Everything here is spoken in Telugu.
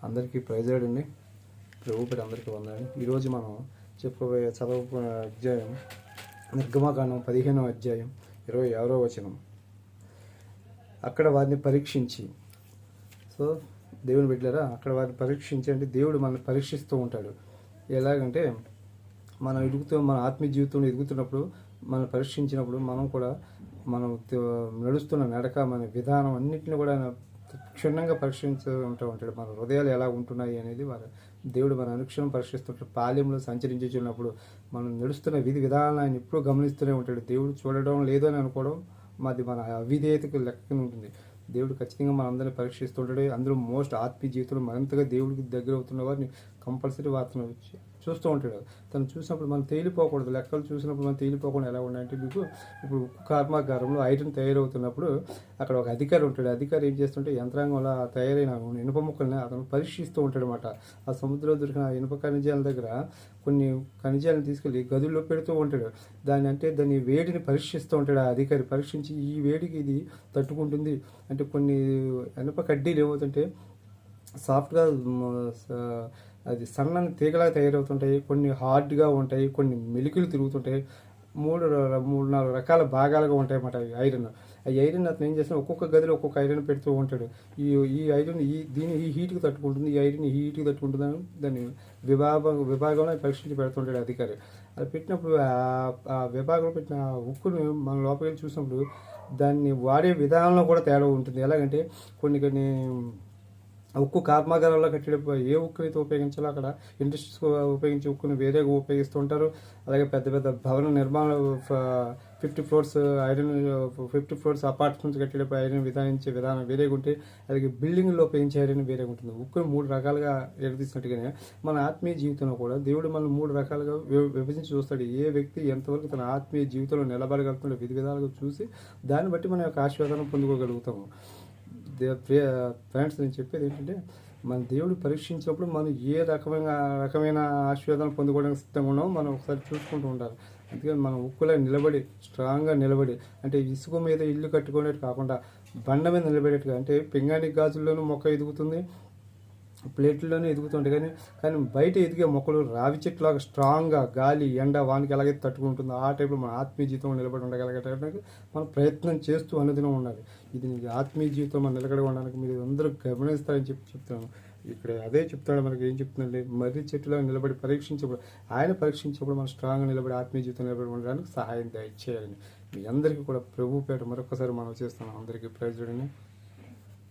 అందరికీ ప్రైజ్ అండి. ప్రభు పేరు అందరికీ వందండి. ఈరోజు మనం చెప్పబోయే అధ్యాయం నిర్గమకాండం 15వ అధ్యాయం 26వ వచనం. అక్కడ వారిని పరీక్షించి, సో దేవుని బిడ్డలారా, అక్కడ వారిని పరీక్షించి అంటే దేవుడు మనల్ని పరీక్షిస్తూ ఉంటాడు. ఎలాగంటే మనం మన ఆత్మీయ జీవితంలో ఎదుగుతున్నప్పుడు మనం పరీక్షించినప్పుడు మనం కూడా మనం నడుస్తున్న నడక, మన విధానం అన్నింటినీ కూడా క్షుణ్ణంగా పరీక్షించుతూ ఉంటాడు. మన హృదయాలు ఎలా ఉంటున్నాయి అనేది దేవుడు మన అనుక్షణం పరీక్షిస్తుంటాడు. పాలెంలో సంచరించున్నప్పుడు మనం నడుస్తున్న విధి విధానాన్ని ఆయన ఎప్పుడూ గమనిస్తూనే ఉంటాడు. దేవుడు చూడడం లేదు అని అనుకోవడం మన అవిధేయతకు లెక్కన ఉంటుంది. దేవుడు ఖచ్చితంగా మనందరినీ పరీక్షిస్తుంటాడు. అందరూ మోస్ట్ ఆత్మీయ జీవితంలో మరింతగా దేవుడికి దగ్గర అవుతున్న వారిని కంపల్సరీ వార్తను చూస్తూ ఉంటాడు. తను చూసినప్పుడు మనం తేలిపోకూడదు. లెక్కలు చూసినప్పుడు మనం తేలిపోకుండా ఎలా ఉన్నాయంటే, మీకు ఇప్పుడు ఉక్కు కర్మాగారంలో ఐరన్ తయారవుతున్నప్పుడు అక్కడ ఒక అధికారి ఉంటాడు. అధికారి ఏం చేస్తుంటే యంత్రాంగంలో తయారైన ఇనుప ముక్కల్ని అతను పరీక్షిస్తూ ఉంటాడు అనమాట. ఆ సముద్రంలో దొరికిన ఇనుప ఖనిజాల దగ్గర కొన్ని ఖనిజాలను తీసుకెళ్ళి గదుల్లో పెడుతూ ఉంటాడు. దాని వేడిని పరీక్షిస్తూ ఉంటాడు. ఆ అధికారి పరీక్షించి ఈ వేడికి ఇది తట్టుకుంటుంది అంటే కొన్ని ఇనుప కడ్డీలు ఏమవుతుంటే సాఫ్ట్గా అది సన్నని తీగలాగా తయారవుతుంటాయి, కొన్ని హార్డ్గా ఉంటాయి, కొన్ని మెలికలు తిరుగుతుంటాయి, మూడు నాలుగు రకాల భాగాలుగా ఉంటాయి అన్నమాట ఐరన్. ఆ ఐరన్ అతను ఏం చేస్తాడు, ఒక్కొక్క గదిలో ఒక్కొక్క ఐరన్ పెడుతూ ఉంటాడు. ఈ ఐరన్ ఈ హీట్కి తట్టుకుంటుంది, ఈ ఐరన్ ఈ హీట్కి తట్టుకుంటుంది అని దాన్ని విభాగంలో పరీక్షించి పెడుతుంటాడు అధికారి. అది పెట్టినప్పుడు ఆ విభాగంలో పెట్టిన ఉక్కును మనం లోపలికి చూసినప్పుడు దాన్ని వాడే విధానంలో కూడా తేడా ఉంటుంది. ఎలాగంటే కొన్ని ఉక్కు కర్మాగారాల్లో కట్టేటప్పుడు ఏ ఉక్కు అయితే ఉపయోగించాలో అక్కడ ఇండస్ట్రీస్ ఉపయోగించే ఉక్కును వేరేగా ఉపయోగిస్తూ ఉంటారు. అలాగే పెద్ద పెద్ద భవన నిర్మాణాలు 50 ఫ్లోర్స్ ఐరన్ 50 ఫ్లోర్స్ అపార్ట్మెంట్స్ కట్టేటప్పుడు ఐరన్ విధానం వేరేగా ఉంటే, అలాగే బిల్డింగ్లో ఉపయోగించే ఐరన్ వేరేగా ఉంటుంది. ఉక్కును 3 రకాలుగా ఎడదీసినట్టుగానే మన ఆత్మీయ జీవితంలో కూడా దేవుడు మనం 3 రకాలుగా విభజించి చూస్తాడు. ఏ వ్యక్తి ఎంతవరకు తన ఆత్మీయ జీవితంలో నిలబడగలుగుతుందో విధి విధాలుగా చూసి దాన్ని బట్టి మన యొక్క ఆశీర్వాదం పొందుకోగలుగుతాము. ఫ్రెండ్స్, నేను చెప్పేది ఏంటంటే, మన దేవుడు పరీక్షించినప్పుడు మనం ఏ రకమైన ఆశీర్వాదాలు పొందుకోవడానికి సిద్ధంగా ఉన్నామో మనం ఒకసారి చూసుకుంటూ ఉండాలి. అందుకని మనం ఉక్కులో నిలబడి స్ట్రాంగ్గా నిలబడి, అంటే ఇసుక మీద ఇల్లు కట్టుకునేట్టు కాకుండా బండ మీద నిలబడేట్టుగా, అంటే పింగాణి గాజుల్లోనూ మొక్క ఎదుగుతుంది, ప్లేట్లలోనే ఎదుగుతుంటాయి. కానీ బయట ఎదిగే మొక్కలు రావి చెట్టులాగా స్ట్రాంగ్గా గాలి ఎండ వానికి ఎలాగైతే తట్టుకుంటుందో ఆ టైప్లో మన ఆత్మీయ జీవితంలో నిలబడి ఉండగలిగేటానికి మనం ప్రయత్నం చేస్తూ అనుదినం ఉండాలి. ఇది ఆత్మీయ జీవితం మనం నిలకడ ఉండడానికి మీరు అందరూ గమనిస్తారని చెప్తున్నాను. ఇక్కడ అదే చెప్తాడు. మనకి ఏం చెప్తుందండి, మర్రి చెట్టులో నిలబడి ఆయన పరీక్షించినప్పుడు మనం స్ట్రాంగ్గా నిలబడి ఆత్మీయ జీవితం నిలబడి ఉండడానికి సహాయం దయచేయాలని మీ అందరికీ కూడా ప్రభు పేట మరొకసారి మనం చేస్తున్నాం. అందరికీ ప్రైజ్ చూడండి.